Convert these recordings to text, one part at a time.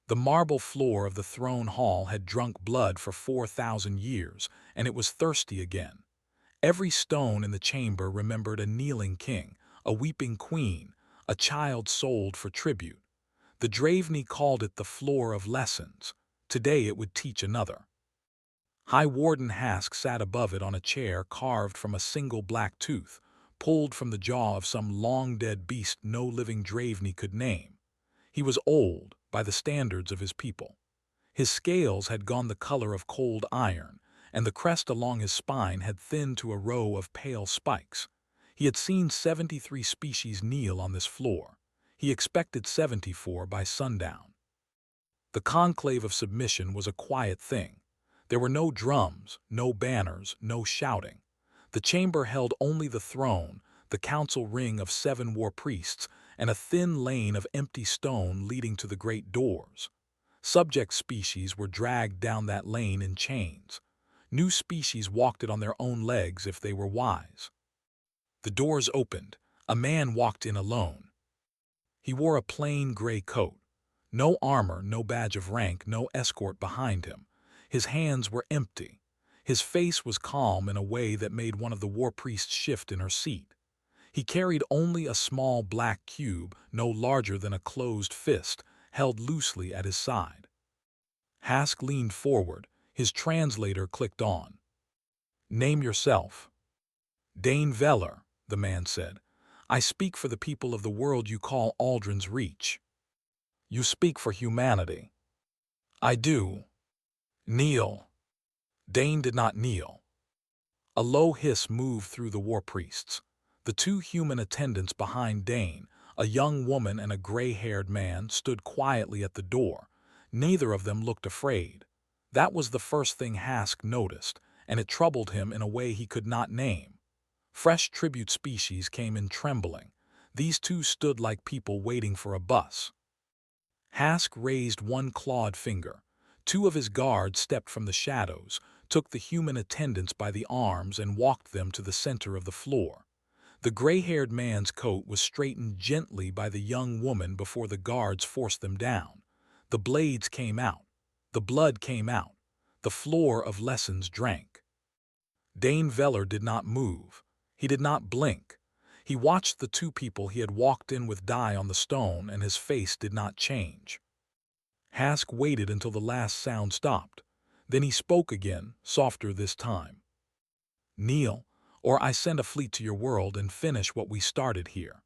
The marble floor of the throne hall had drunk blood for 4,000 years, and it was thirsty again. Every stone in the chamber remembered a kneeling king, a weeping queen, a child sold for tribute. The Draveney called it the floor of lessons. Today it would teach another. High Warden Hask sat above it on a chair carved from a single black tooth, pulled from the jaw of some long-dead beast no living Draveney could name. He was old, by the standards of his people. His scales had gone the color of cold iron, and the crest along his spine had thinned to a row of pale spikes. He had seen 73 species kneel on this floor. He expected 74 by sundown. The conclave of submission was a quiet thing. There were no drums, no banners, no shouting. The chamber held only the throne, the council ring of 7 war priests, and a thin lane of empty stone leading to the great doors. Subject species were dragged down that lane in chains. New species walked it on their own legs if they were wise. The doors opened. A man walked in alone. He wore a plain gray coat. No armor, no badge of rank, no escort behind him. His hands were empty. His face was calm in a way that made one of the war priests shift in her seat. He carried only a small black cube, no larger than a closed fist, held loosely at his side. Hask leaned forward. His translator clicked on. "Name yourself." "Dane Veller," the man said. "I speak for the people of the world you call Aldrin's Reach." "You speak for humanity." "I do." "Kneel." Dane did not kneel. A low hiss moved through the war priests. The 2 human attendants behind Dane, a young woman and a gray-haired man, stood quietly at the door. Neither of them looked afraid. That was the first thing Hask noticed, and it troubled him in a way he could not name. Fresh tribute species came in trembling. These 2 stood like people waiting for a bus. Hask raised one clawed finger. 2 of his guards stepped from the shadows, took the human attendants by the arms and walked them to the center of the floor. The gray-haired man's coat was straightened gently by the young woman before the guards forced them down. The blades came out. The blood came out. The floor of lessons drank. Dane Veller did not move. He did not blink. He watched the 2 people he had walked in with die on the stone, and his face did not change. Hask waited until the last sound stopped. Then he spoke again, softer this time. "Kneel, or I send a fleet to your world and finish what we started here."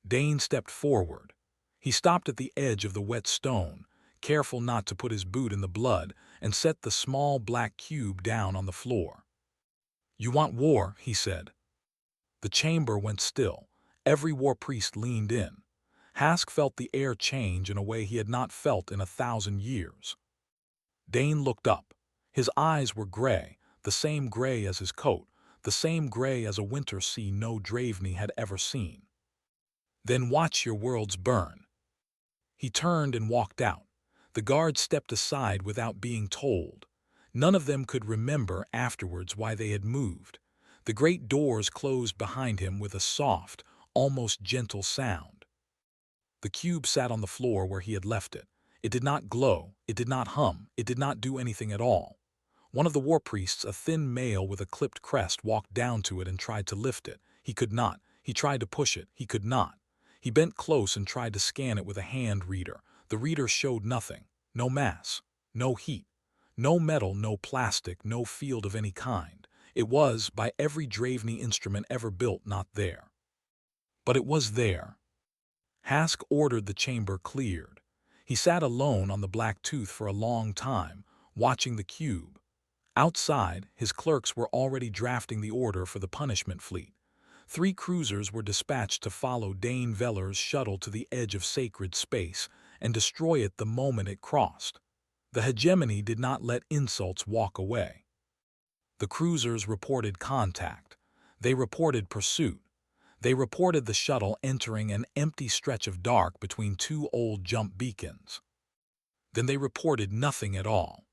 Dane stepped forward. He stopped at the edge of the wet stone, careful not to put his boot in the blood, and set the small black cube down on the floor. "You want war," he said. The chamber went still. Every war priest leaned in. Hask felt the air change in a way he had not felt in 1,000 years. Dane looked up. His eyes were gray, the same gray as his coat, the same gray as a winter sea no Draveney had ever seen. "Then watch your worlds burn." He turned and walked out. The guards stepped aside without being told. None of them could remember afterwards why they had moved. The great doors closed behind him with a soft, almost gentle sound. The cube sat on the floor where he had left it. It did not glow, it did not hum, it did not do anything at all. One of the war priests, a thin male with a clipped crest, walked down to it and tried to lift it. He could not. He tried to push it. He could not. He bent close and tried to scan it with a hand reader. The reader showed nothing. No mass. No heat. No metal, no plastic, no field of any kind. It was, by every Draveney instrument ever built, not there. But it was there. Hask ordered the chamber cleared. He sat alone on the black tooth for a long time, watching the cube. Outside, his clerks were already drafting the order for the punishment fleet. 3 cruisers were dispatched to follow Dane Veller's shuttle to the edge of sacred space and destroy it the moment it crossed. The hegemony did not let insults walk away. The cruisers reported contact. They reported pursuit. They reported the shuttle entering an empty stretch of dark between 2 old jump beacons. Then they reported nothing at all.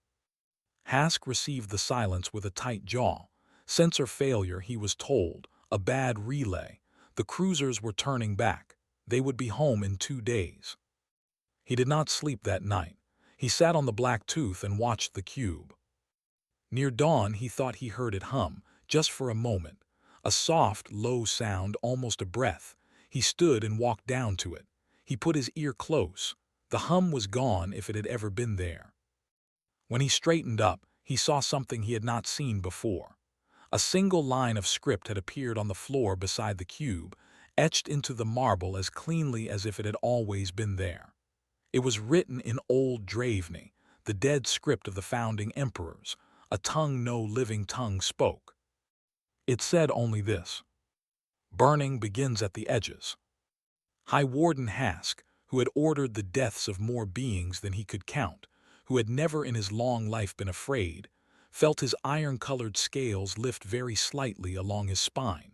Hask received the silence with a tight jaw. Sensor failure, he was told. A bad relay. The cruisers were turning back. They would be home in 2 days. He did not sleep that night. He sat on the black tooth and watched the cube. Near dawn, he thought he heard it hum, just for a moment. A soft, low sound, almost a breath. He stood and walked down to it. He put his ear close. The hum was gone if it had ever been there. When he straightened up, he saw something he had not seen before. A single line of script had appeared on the floor beside the cube, etched into the marble as cleanly as if it had always been there. It was written in Old Draveni, the dead script of the founding emperors, a tongue no living tongue spoke. It said only this: "Burning begins at the edges." High Warden Hask, who had ordered the deaths of more beings than he could count, who had never in his long life been afraid, felt his iron-colored scales lift very slightly along his spine.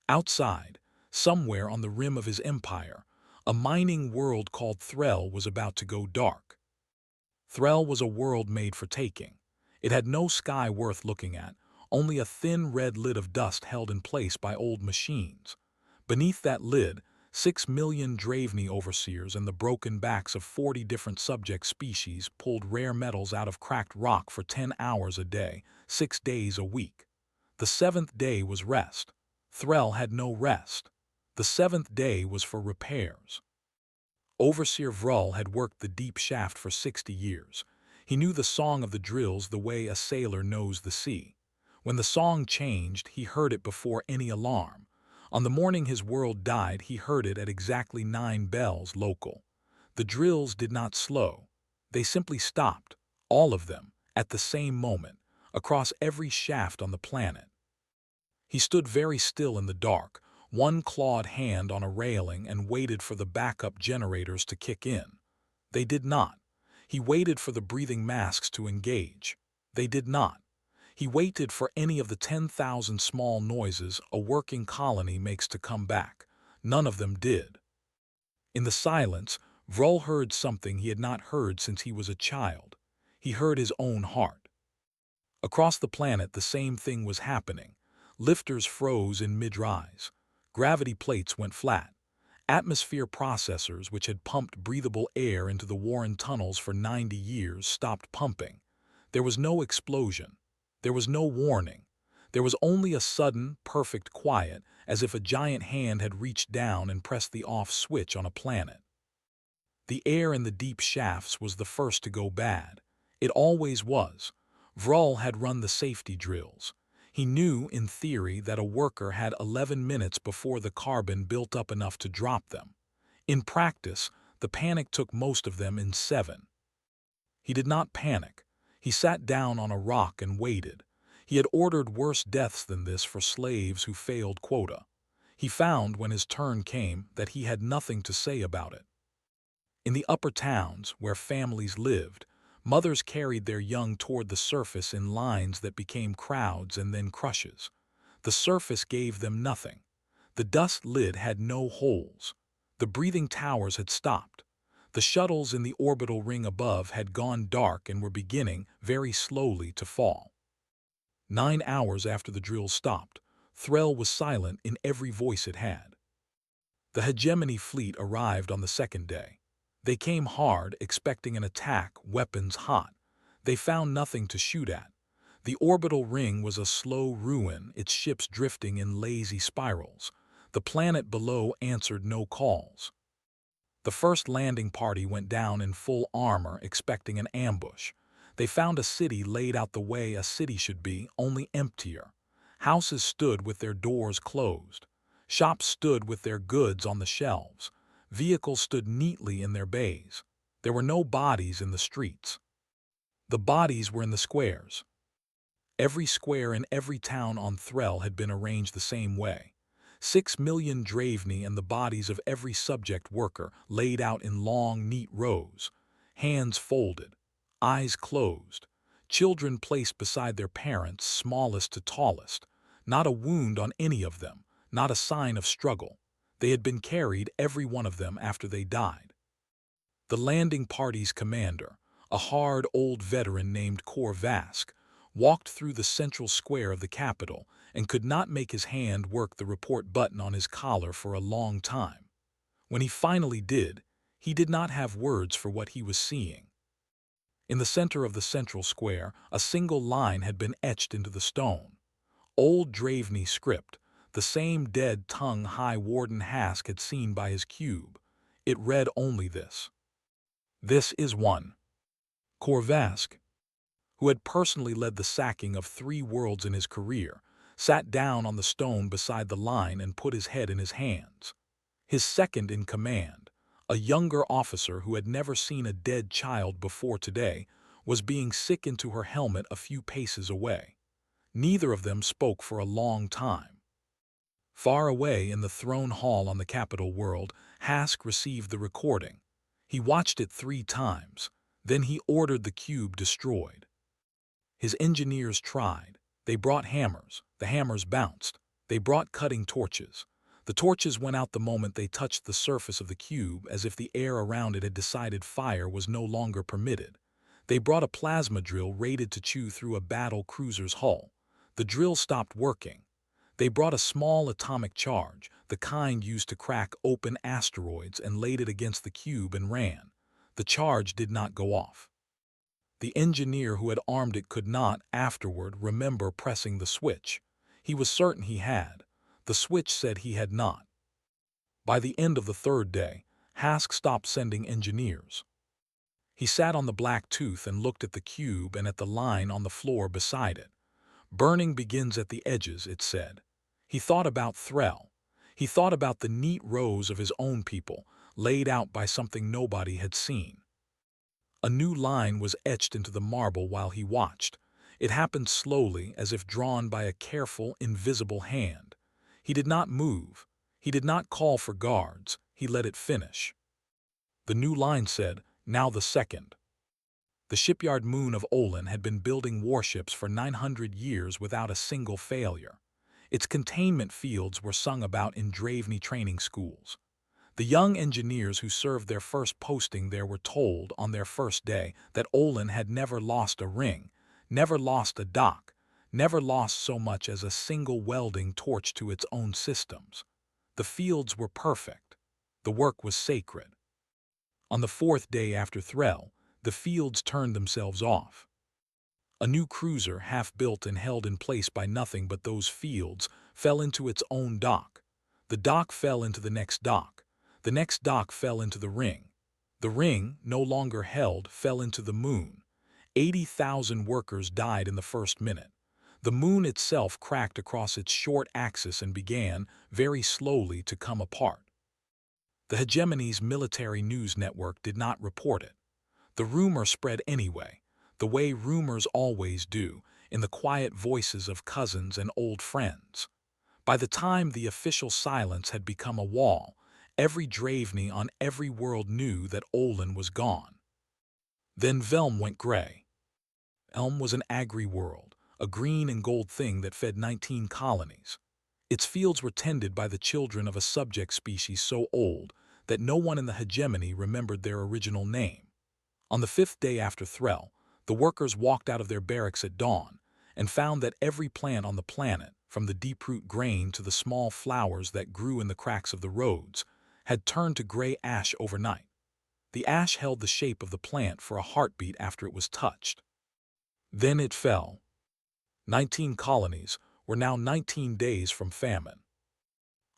Outside, somewhere on the rim of his empire, a mining world called Thrrell was about to go dark. Thrrell was a world made for taking. It had no sky worth looking at, only a thin red lid of dust held in place by old machines. Beneath that lid, 6 million Draveni overseers and the broken backs of 40 different subject species pulled rare metals out of cracked rock for 10 hours a day, 6 days a week. The 7th day was rest. Thrrell had no rest. The 7th day was for repairs. Overseer Thrrell had worked the deep shaft for 60 years. He knew the song of the drills the way a sailor knows the sea. When the song changed, he heard it before any alarm. On the morning his world died, he heard it at exactly 9 bells local. The drills did not slow. They simply stopped, all of them, at the same moment, across every shaft on the planet. He stood very still in the dark, one clawed hand on a railing, and waited for the backup generators to kick in. They did not. He waited for the breathing masks to engage. They did not. He waited for any of the 10,000 small noises a working colony makes to come back. None of them did. In the silence, Thrrell heard something he had not heard since he was a child. He heard his own heart. Across the planet, the same thing was happening. Lifters froze in mid-rise. Gravity plates went flat. Atmosphere processors, which had pumped breathable air into the Warren tunnels for 90 years, stopped pumping. There was no explosion. There was no warning. There was only a sudden, perfect quiet, as if a giant hand had reached down and pressed the off switch on a planet. The air in the deep shafts was the first to go bad. It always was. Thrrell had run the safety drills. He knew, in theory, that a worker had 11 minutes before the carbon built up enough to drop them. In practice, the panic took most of them in 7. He did not panic. He sat down on a rock and waited. He had ordered worse deaths than this for slaves who failed quota. He found, when his turn came, that he had nothing to say about it. In the upper towns, where families lived, mothers carried their young toward the surface in lines that became crowds and then crushes. The surface gave them nothing. The dust lid had no holes. The breathing towers had stopped. The shuttles in the orbital ring above had gone dark and were beginning, very slowly, to fall. 9 hours after the drills stopped, Thrrell was silent in every voice it had. The hegemony fleet arrived on the 2nd day. They came hard, expecting an attack, weapons hot. They found nothing to shoot at. The orbital ring was a slow ruin, its ships drifting in lazy spirals. The planet below answered no calls. The first landing party went down in full armor, expecting an ambush. They found a city laid out the way a city should be, only emptier. Houses stood with their doors closed. Shops stood with their goods on the shelves. Vehicles stood neatly in their bays. There were no bodies in the streets. The bodies were in the squares. Every square in every town on Thrrell had been arranged the same way. 6 million Draveni and the bodies of every subject worker laid out in long, neat rows. Hands folded. Eyes closed. Children placed beside their parents, smallest to tallest. Not a wound on any of them. Not a sign of struggle. They had been carried, every one of them, after they died. The landing party's commander, a hard old veteran named Vask, walked through the central square of the capital and could not make his hand work the report button on his collar for a long time. When he finally did, He did not have words for what he was seeing. In the center of the central square, a single line had been etched into the stone. Old Draveney script, the same dead-tongue High Warden Hask had seen by his cube. It read only this. This is one. Korvask, who had personally led the sacking of 3 worlds in his career, sat down on the stone beside the line and put his head in his hands. His second in command, a younger officer who had never seen a dead child before today, was being sick into her helmet a few paces away. Neither of them spoke for a long time. Far away in the throne hall on the capital world, Hask received the recording. He watched it 3 times. Then he ordered the cube destroyed. His engineers tried. They brought hammers. The hammers bounced. They brought cutting torches. The torches went out the moment they touched the surface of the cube, as if the air around it had decided fire was no longer permitted. They brought a plasma drill rated to chew through a battle cruiser's hull. The drill stopped working. They brought a small atomic charge, the kind used to crack open asteroids, and laid it against the cube and ran. The charge did not go off. The engineer who had armed it could not, afterward, remember pressing the switch. He was certain he had. The switch said he had not. By the end of the 3rd day, Hask stopped sending engineers. He sat on the black tooth and looked at the cube and at the line on the floor beside it. Burning begins at the edges, it said. He thought about Thrrell. He thought about the neat rows of his own people, laid out by something nobody had seen. A new line was etched into the marble while he watched. It happened slowly, as if drawn by a careful, invisible hand. He did not move. He did not call for guards. He let it finish. The new line said, "Now the second." The shipyard moon of Olin had been building warships for 900 years without a single failure. Its containment fields were sung about in Draveney training schools. The young engineers who served their first posting there were told on their first day that Olin had never lost a ring, never lost a dock, never lost so much as a single welding torch to its own systems. The fields were perfect. The work was sacred. On the 4th day after Thrrell, the fields turned themselves off. A new cruiser, half-built and held in place by nothing but those fields, fell into its own dock. The dock fell into the next dock. The next dock fell into the ring. The ring, no longer held, fell into the moon. 80,000 workers died in the first minute. The moon itself cracked across its short axis and began, very slowly, to come apart. The hegemony's military news network did not report it. The rumor spread anyway, the way rumors always do, in the quiet voices of cousins and old friends. By the time the official silence had become a wall, every Draveney on every world knew that Olin was gone. Then Velm went gray. Elm was an agri-world, a green and gold thing that fed 19 colonies. Its fields were tended by the children of a subject species so old that no one in the hegemony remembered their original name. On the 5th day after Thrrell, the workers walked out of their barracks at dawn and found that every plant on the planet, from the deep-root grain to the small flowers that grew in the cracks of the roads, had turned to gray ash overnight. The ash held the shape of the plant for a heartbeat after it was touched. Then it fell. 19 colonies were now 19 days from famine.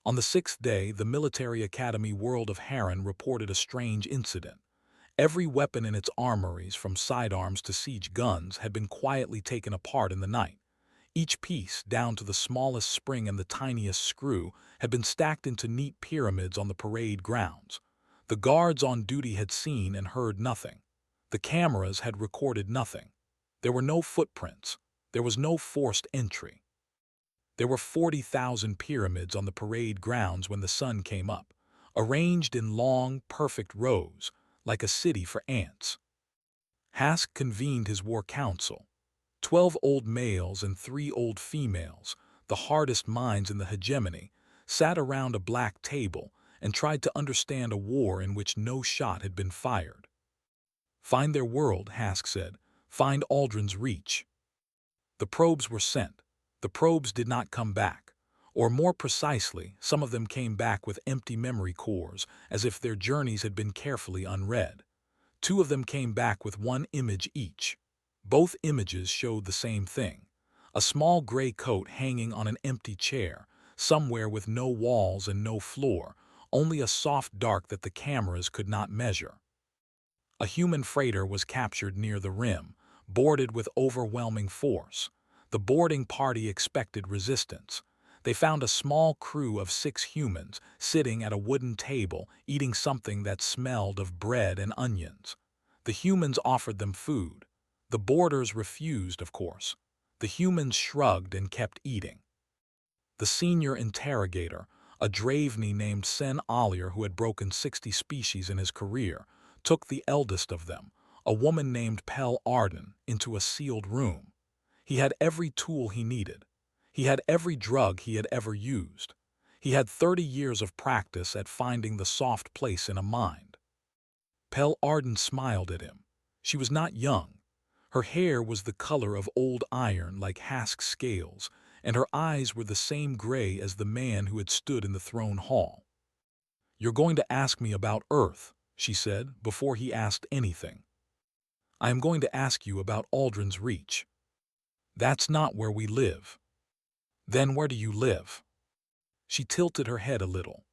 On the 6th day, the military academy world of Harran reported a strange incident. Every weapon in its armories, from sidearms to siege guns, had been quietly taken apart in the night. Each piece, down to the smallest spring and the tiniest screw, had been stacked into neat pyramids on the parade grounds. The guards on duty had seen and heard nothing. The cameras had recorded nothing. There were no footprints. There was no forced entry. There were 40,000 pyramids on the parade grounds when the sun came up, arranged in long, perfect rows, like a city for ants. Hask convened his war council. 12 old males and 3 old females, the hardest minds in the hegemony, sat around a black table and tried to understand a war in which no shot had been fired. "Find their world," Hask said. "Find Aldrin's reach." The probes were sent. The probes did not come back. Or more precisely, some of them came back with empty memory cores, as if their journeys had been carefully unread. Two of them came back with one image each. Both images showed the same thing: a small gray coat hanging on an empty chair, somewhere with no walls and no floor, only a soft dark that the cameras could not measure. A human freighter was captured near the rim, boarded with overwhelming force. The boarding party expected resistance. They found a small crew of 6 humans sitting at a wooden table eating something that smelled of bread and onions. The humans offered them food. The boarders refused, of course. The humans shrugged and kept eating. The senior interrogator, a Draveney named Sen Ollier who had broken 60 species in his career, took the eldest of them, a woman named Pel Arden, into a sealed room. He had every tool he needed. He had every drug he had ever used. He had 30 years of practice at finding the soft place in a mind. Pel Arden smiled at him. She was not young. Her hair was the color of old iron like Hask's scales, and her eyes were the same gray as the man who had stood in the throne hall. "You're going to ask me about Earth," she said, before he asked anything. "I am going to ask you about Aldrin's Reach." "That's not where we live." "Then where do you live?" She tilted her head a little.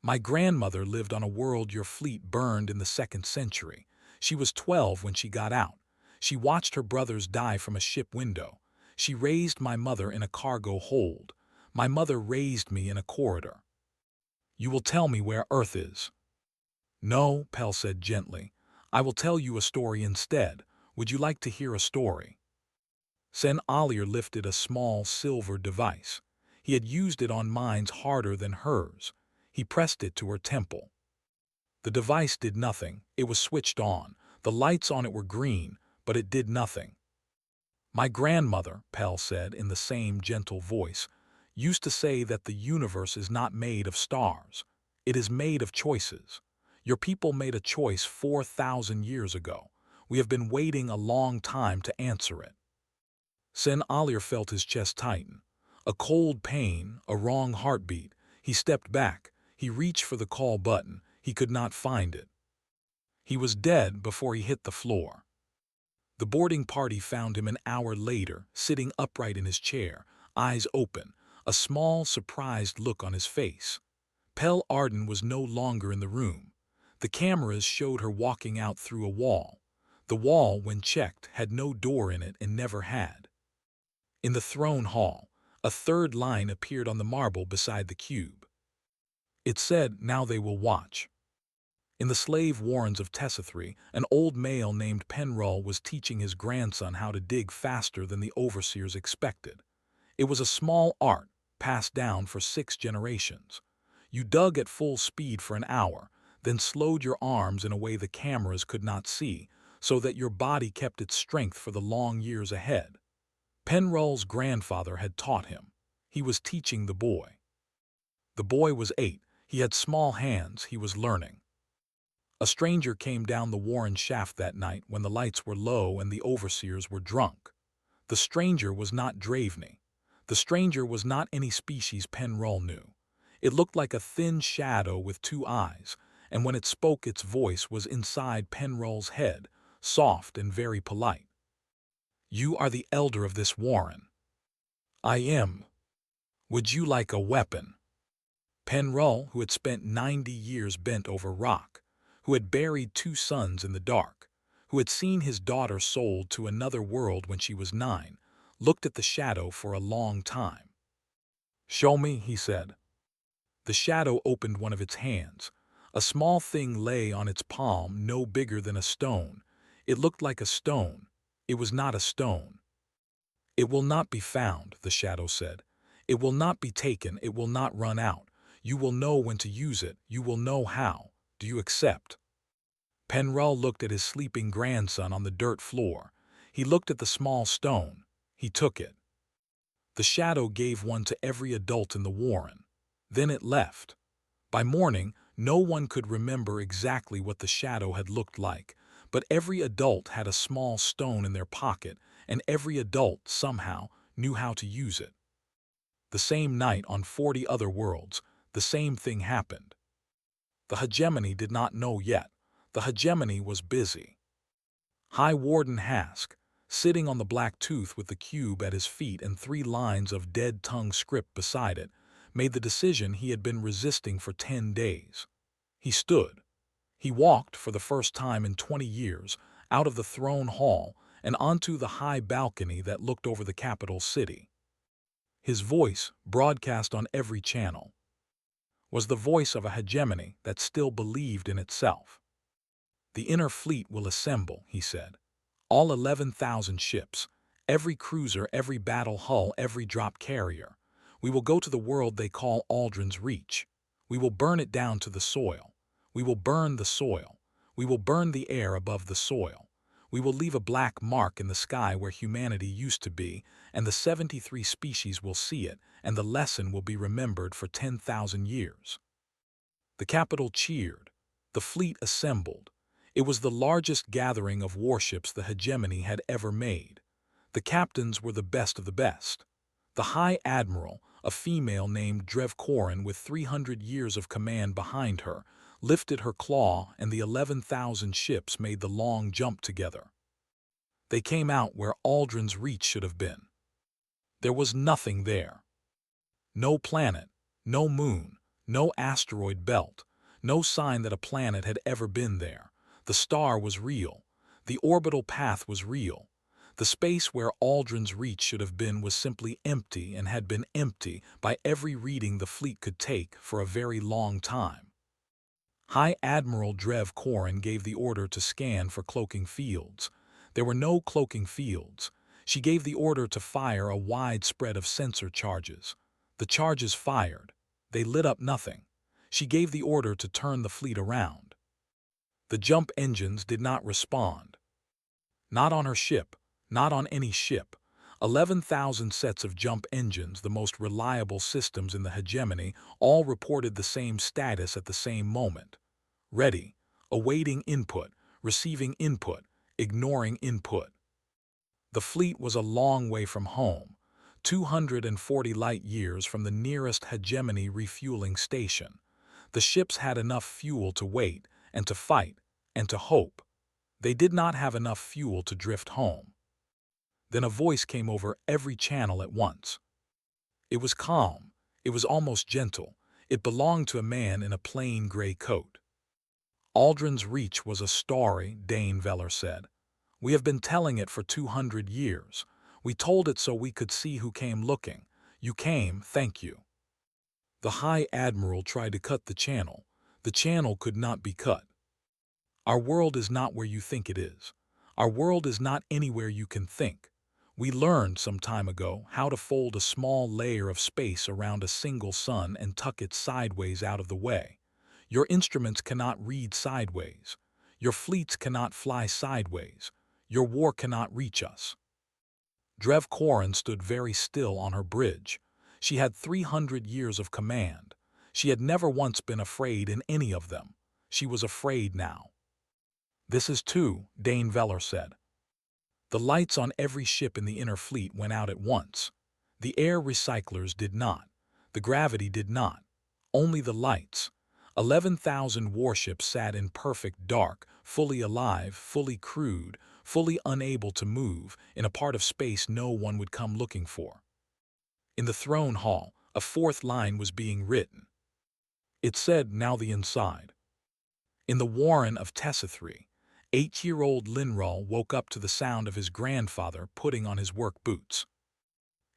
"My grandmother lived on a world your fleet burned in the 2nd century. She was 12 when she got out. She watched her brothers die from a ship window. She raised my mother in a cargo hold. My mother raised me in a corridor." "You will tell me where Earth is." "No," Pell said gently. "I will tell you a story instead. Would you like to hear a story?" Sen Ollier lifted a small silver device. He had used it on minds harder than hers. He pressed it to her temple. The device did nothing. It was switched on. The lights on it were green, but it did nothing. "My grandmother," Pell said in the same gentle voice, "used to say that the universe is not made of stars. It is made of choices. Your people made a choice 4,000 years ago. We have been waiting a long time to answer it." Sen Ollier felt his chest tighten. A cold pain, a wrong heartbeat. He stepped back. He reached for the call button. He could not find it. He was dead before he hit the floor. The boarding party found him an hour later, sitting upright in his chair, eyes open, a small, surprised look on his face. Pel Arden was no longer in the room. The cameras showed her walking out through a wall. The wall, when checked, had no door in it and never had. In the throne hall, a third line appeared on the marble beside the cube. It said, "Now they will watch." In the slave warrens of Tessithri, an old male named Thrrell was teaching his grandson how to dig faster than the overseers expected. It was a small art, passed down for 6 generations. You dug at full speed for an hour, then slowed your arms in a way the cameras could not see, so that your body kept its strength for the long years ahead. Thrrell's grandfather had taught him. He was teaching the boy. The boy was 8. He had small hands. He was learning. A stranger came down the Warren shaft that night when the lights were low and the overseers were drunk. The stranger was not Draveney. The stranger was not any species Thrrell knew. It looked like a thin shadow with 2 eyes, and when it spoke its voice was inside Thrrell's head, soft and very polite. "You are the elder of this warren." "I am." "Would you like a weapon?" Thrrell, who had spent 90 years bent over rock, who had buried 2 sons in the dark, who had seen his daughter sold to another world when she was 9, looked at the shadow for a long time. "Show me," he said. The shadow opened one of its hands. A small thing lay on its palm, no bigger than a stone. It looked like a stone. It was not a stone. "It will not be found," the shadow said. "It will not be taken. It will not run out. You will know when to use it. You will know how. Do you accept?" Thrrell looked at his sleeping grandson on the dirt floor. He looked at the small stone. He took it. The shadow gave one to every adult in the warren. Then it left. By morning, no one could remember exactly what the shadow had looked like, but every adult had a small stone in their pocket, and every adult, somehow, knew how to use it. The same night on 40 other worlds, the same thing happened. The hegemony did not know yet. The hegemony was busy. High Warden Hask, sitting on the black tooth with the cube at his feet and 3 lines of dead-tongue script beside it, made the decision he had been resisting for 10 days. He stood. He walked, for the first time in 20 years, out of the throne hall and onto the high balcony that looked over the capital city. His voice, broadcast on every channel, was the voice of a hegemony that still believed in itself. "The inner fleet will assemble," he said. "All 11,000 ships, every cruiser, every battle hull, every drop carrier. We will go to the world they call Aldrin's Reach. We will burn it down to the soil. We will burn the soil. We will burn the air above the soil. We will leave a black mark in the sky where humanity used to be, and the 73 species will see it, and the lesson will be remembered for 10,000 years." The capital cheered. The fleet assembled. It was the largest gathering of warships the hegemony had ever made. The captains were the best of the best. The High Admiral, a female named Drev Korin with 300 years of command behind her, lifted her claw, and the 11,000 ships made the long jump together. They came out where Aldrin's Reach should have been. There was nothing there. No planet, no moon, no asteroid belt, no sign that a planet had ever been there. The star was real. The orbital path was real. The space where Aldrin's Reach should have been was simply empty and had been empty by every reading the fleet could take for a very long time. High Admiral Drev Korin gave the order to scan for cloaking fields. There were no cloaking fields. She gave the order to fire a wide spread of sensor charges. The charges fired. They lit up nothing. She gave the order to turn the fleet around. The jump engines did not respond. Not on her ship, not on any ship. 11,000 sets of jump engines, the most reliable systems in the hegemony, all reported the same status at the same moment. Ready, awaiting input, receiving input, ignoring input. The fleet was a long way from home, 240 light-years from the nearest hegemony refueling station. The ships had enough fuel to wait, and to fight, and to hope. They did not have enough fuel to drift home. Then a voice came over every channel at once. It was calm. It was almost gentle. It belonged to a man in a plain gray coat. "Aldrin's Reach was a story," Dane Veller said. "We have been telling it for 200 years. We told it so we could see who came looking. You came, thank you." The High Admiral tried to cut the channel. The channel could not be cut. "Our world is not where you think it is. Our world is not anywhere you can think. We learned some time ago how to fold a small layer of space around a single sun and tuck it sideways out of the way. Your instruments cannot read sideways. Your fleets cannot fly sideways. Your war cannot reach us." Drev Korin stood very still on her bridge. She had 300 years of command. She had never once been afraid in any of them. She was afraid now. "This is too," Dane Veller said. The lights on every ship in the inner fleet went out at once. The air recyclers did not. The gravity did not. Only the lights. 11,000 warships sat in perfect dark, fully alive, fully crewed, fully unable to move, in a part of space no one would come looking for. In the throne hall, a 4th line was being written. It said, "Now the inside." In the warren of Tessithree, 8-year-old Linrull woke up to the sound of his grandfather putting on his work boots.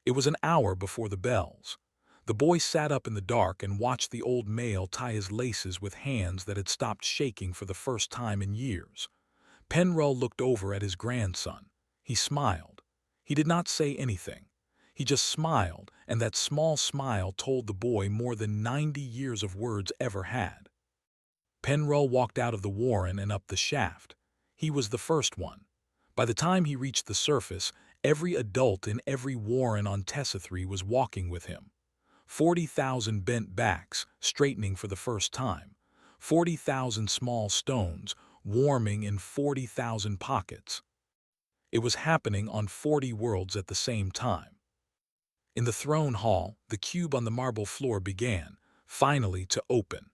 It was an hour before the bells. The boy sat up in the dark and watched the old male tie his laces with hands that had stopped shaking for the first time in years. Penrull looked over at his grandson. He smiled. He did not say anything. He just smiled, and that small smile told the boy more than 90 years of words ever had. Penrull walked out of the warren and up the shaft. He was the first one. By the time he reached the surface, every adult in every warren on Tessithree was walking with him. 40,000 bent backs, straightening for the first time. 40,000 small stones, warming in 40,000 pockets. It was happening on 40 worlds at the same time. In the throne hall, the cube on the marble floor began, finally, to open.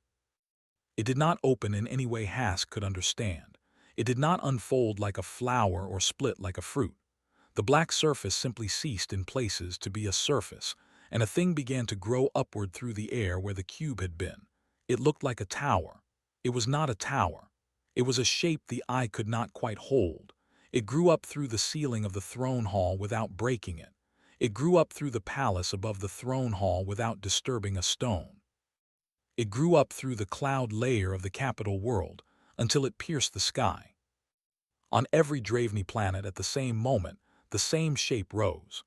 It did not open in any way Hask could understand. It did not unfold like a flower or split like a fruit. The black surface simply ceased in places to be a surface, and a thing began to grow upward through the air where the cube had been. It looked like a tower. It was not a tower. It was a shape the eye could not quite hold. It grew up through the ceiling of the throne hall without breaking it. It grew up through the palace above the throne hall without disturbing a stone. It grew up through the cloud layer of the capital world until it pierced the sky. On every Draveni planet at the same moment, the same shape rose.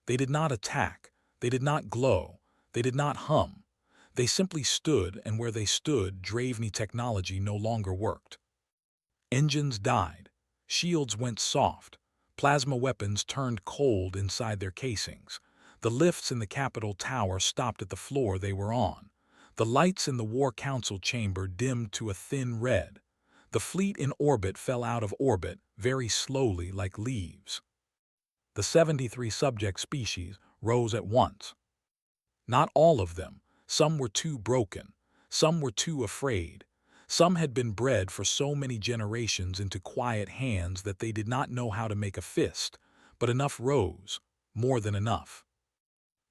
They did not attack, they did not glow, they did not hum. They simply stood, and where they stood, Draveni technology no longer worked. Engines died, shields went soft, plasma weapons turned cold inside their casings. The lifts in the Capitol Tower stopped at the floor they were on. The lights in the War Council chamber dimmed to a thin red. The fleet in orbit fell out of orbit very slowly like leaves. The 73 subject species rose at once. Not all of them. Some were too broken. Some were too afraid. Some had been bred for so many generations into quiet hands that they did not know how to make a fist, but enough rose, more than enough.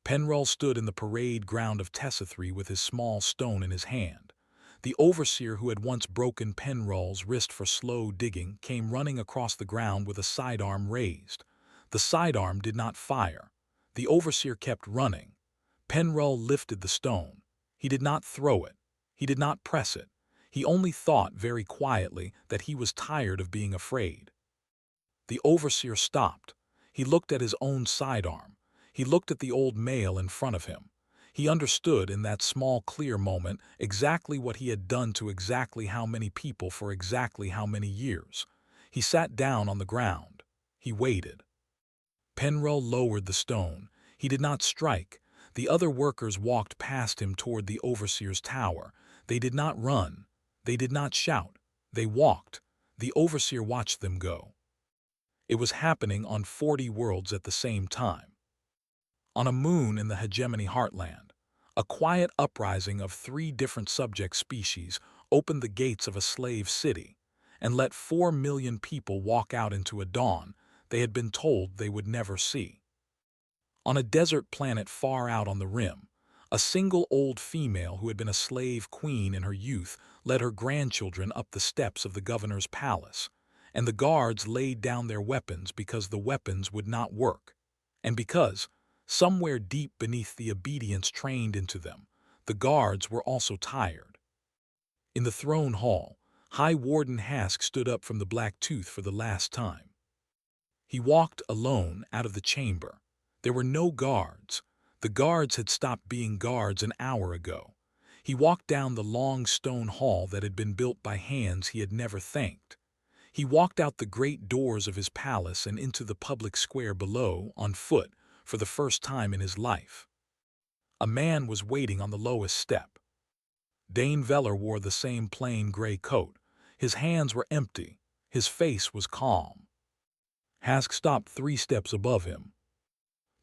Thrrell stood in the parade ground of Tessithri with his small stone in his hand. The overseer who had once broken Thrrell's wrist for slow digging came running across the ground with a sidearm raised. The sidearm did not fire. The overseer kept running. Thrrell lifted the stone. He did not throw it. He did not press it. He only thought very quietly that he was tired of being afraid. The overseer stopped. He looked at his own sidearm. He looked at the old male in front of him. He understood in that small clear moment exactly what he had done to exactly how many people for exactly how many years. He sat down on the ground. He waited. Thrrell lowered the stone. He did not strike. The other workers walked past him toward the overseer's tower. They did not run. They did not shout. They walked. The overseer watched them go. It was happening on 40 worlds at the same time. On a moon in the hegemony heartland, a quiet uprising of 3 different subject species opened the gates of a slave city and let 4 million people walk out into a dawn they had been told they would never see. On a desert planet far out on the rim, a single old female who had been a slave queen in her youth led her grandchildren up the steps of the governor's palace, and the guards laid down their weapons because the weapons would not work, and because, somewhere deep beneath the obedience trained into them, the guards were also tired. In the throne hall, High Warden Hask stood up from the Black Tooth for the last time. He walked alone out of the chamber. There were no guards. The guards had stopped being guards an hour ago. He walked down the long stone hall that had been built by hands he had never thanked. He walked out the great doors of his palace and into the public square below, on foot, for the first time in his life. A man was waiting on the lowest step. Dane Veller wore the same plain gray coat. His hands were empty. His face was calm. Hask stopped 3 steps above him.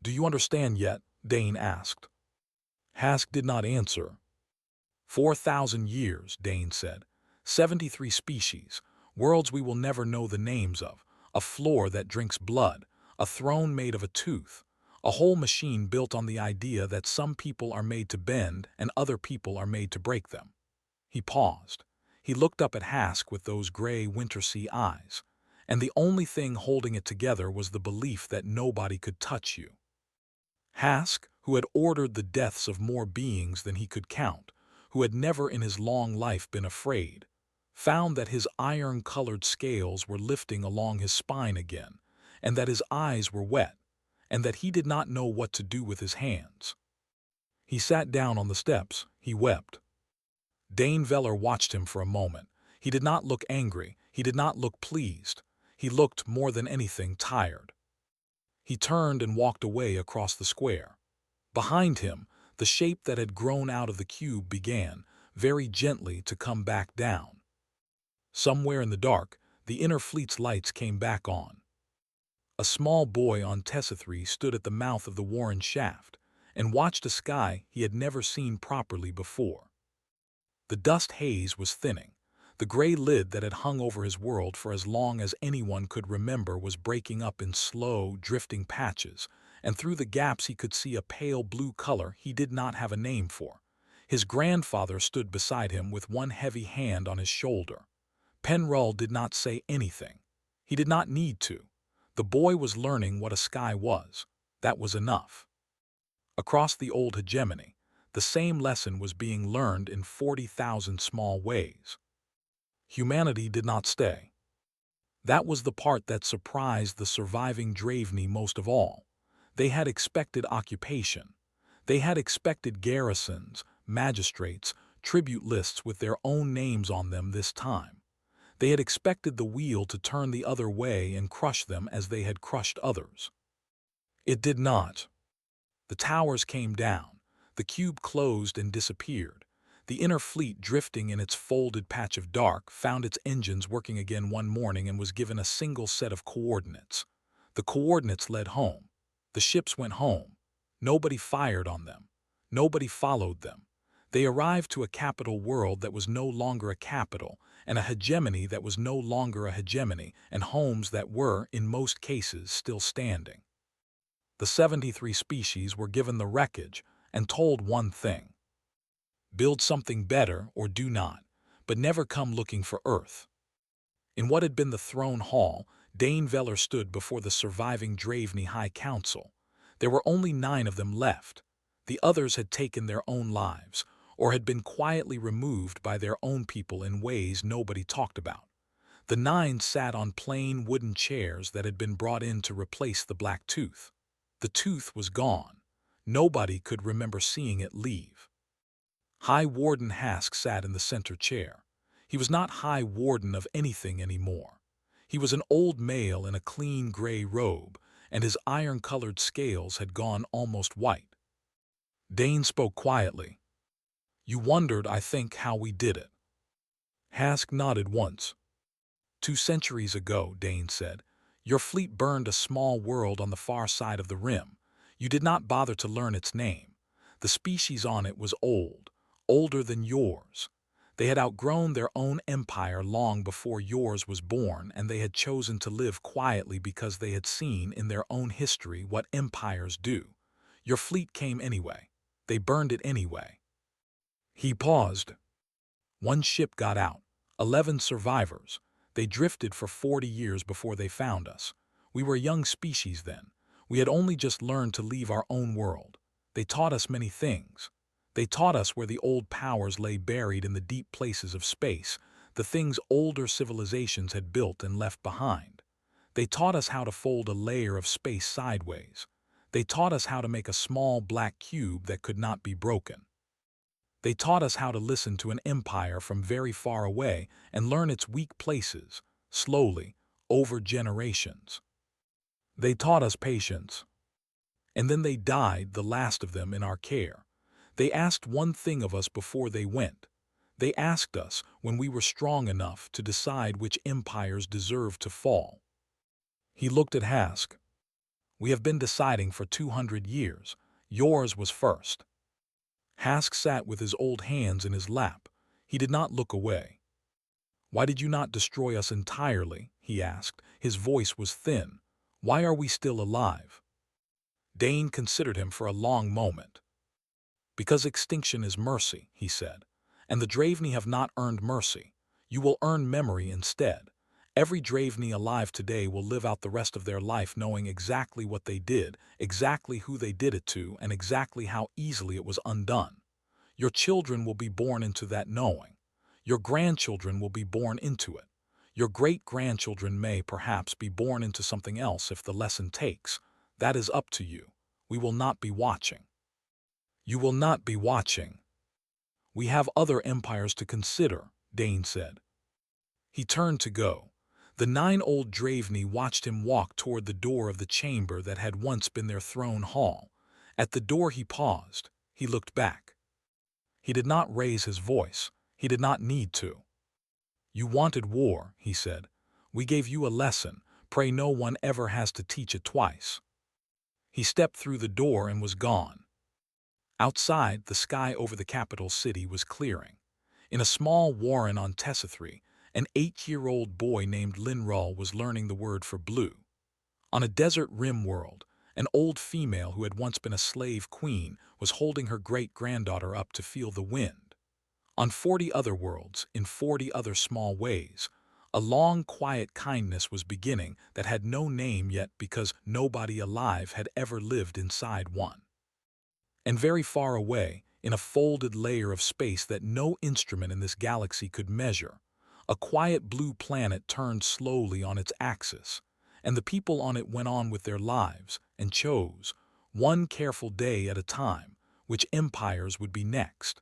"Do you understand yet?" Dane asked. Hask did not answer. 4,000 years, Dane said. 73 species, worlds we will never know the names of, a floor that drinks blood, a throne made of a tooth, a whole machine built on the idea that some people are made to bend and other people are made to break them. He paused. He looked up at Hask with those gray winter-sea eyes, and the only thing holding it together was the belief that nobody could touch you. Hask, who had ordered the deaths of more beings than he could count, who had never in his long life been afraid, found that his iron-colored scales were lifting along his spine again, and that his eyes were wet, and that he did not know what to do with his hands. He sat down on the steps. He wept. Dane Veller watched him for a moment. He did not look angry. He did not look pleased. He looked, more than anything, tired. He turned and walked away across the square. Behind him, the shape that had grown out of the cube began, very gently, to come back down. Somewhere in the dark, the inner fleet's lights came back on. A small boy on Tessithree stood at the mouth of the Warren shaft and watched a sky he had never seen properly before. The dust haze was thinning. The gray lid that had hung over his world for as long as anyone could remember was breaking up in slow, drifting patches, and through the gaps he could see a pale blue color he did not have a name for. His grandfather stood beside him with one heavy hand on his shoulder. Thrrell did not say anything. He did not need to. The boy was learning what a sky was. That was enough. Across the old hegemony, the same lesson was being learned in 40,000 small ways. Humanity did not stay. That was the part that surprised the surviving Draveni most of all. They had expected occupation. They had expected garrisons, magistrates, tribute lists with their own names on them this time. They had expected the wheel to turn the other way and crush them as they had crushed others. It did not. The towers came down. The cube closed and disappeared. The inner fleet, drifting in its folded patch of dark, found its engines working again one morning and was given a single set of coordinates. The coordinates led home. The ships went home. Nobody fired on them. Nobody followed them. They arrived to a capital world that was no longer a capital, and a hegemony that was no longer a hegemony, and homes that were, in most cases, still standing. The 73 species were given the wreckage and told one thing: build something better or do not, but never come looking for Earth. In what had been the throne hall, Dane Veller stood before the surviving Draveni High Council. There were only 9 of them left. The others had taken their own lives, or had been quietly removed by their own people in ways nobody talked about. The 9 sat on plain wooden chairs that had been brought in to replace the black tooth. The tooth was gone. Nobody could remember seeing it leave. High Warden Hask sat in the center chair. He was not High Warden of anything anymore. He was an old male in a clean gray robe, and his iron-colored scales had gone almost white. Dane spoke quietly. You wondered, I think, how we did it. Hask nodded once. 2 centuries ago, Dane said, your fleet burned a small world on the far side of the rim. You did not bother to learn its name. The species on it was old, older than yours. They had outgrown their own empire long before yours was born, and they had chosen to live quietly because they had seen in their own history what empires do. Your fleet came anyway. They burned it anyway. He paused. 1 ship got out, 11 survivors. They drifted for 40 years before they found us. We were a young species then. We had only just learned to leave our own world. They taught us many things. They taught us where the old powers lay buried in the deep places of space, the things older civilizations had built and left behind. They taught us how to fold a layer of space sideways. They taught us how to make a small black cube that could not be broken. They taught us how to listen to an empire from very far away and learn its weak places, slowly, over generations. They taught us patience. And then they died, the last of them, in our care. They asked one thing of us before they went. They asked us, when we were strong enough, to decide which empires deserved to fall. He looked at Hask. We have been deciding for 200 years. Yours was first. Hask sat with his old hands in his lap. He did not look away. Why did you not destroy us entirely? He asked. His voice was thin. Why are we still alive? Dane considered him for a long moment. Because extinction is mercy, he said, and the Draveni have not earned mercy. You will earn memory instead. Every Draveni alive today will live out the rest of their life knowing exactly what they did, exactly who they did it to, and exactly how easily it was undone. Your children will be born into that knowing. Your grandchildren will be born into it. Your great-grandchildren may perhaps be born into something else if the lesson takes. That is up to you. We will not be watching. You will not be watching. We have other empires to consider, Dane said. He turned to go. The 9 old Draveni watched him walk toward the door of the chamber that had once been their throne hall. At the door he paused. He looked back. He did not raise his voice. He did not need to. You wanted war, he said. We gave you a lesson. Pray no one ever has to teach it twice." He stepped through the door and was gone. Outside, the sky over the capital city was clearing. In a small warren on Tessithree, an 8-year-old boy named Thrrell was learning the word for blue. On a desert rim world, an old female who had once been a slave queen was holding her great-granddaughter up to feel the wind. On 40 other worlds, in 40 other small ways, a long, quiet kindness was beginning that had no name yet because nobody alive had ever lived inside one. And very far away, in a folded layer of space that no instrument in this galaxy could measure, a quiet blue planet turned slowly on its axis, and the people on it went on with their lives and chose, one careful day at a time, which empires would be next.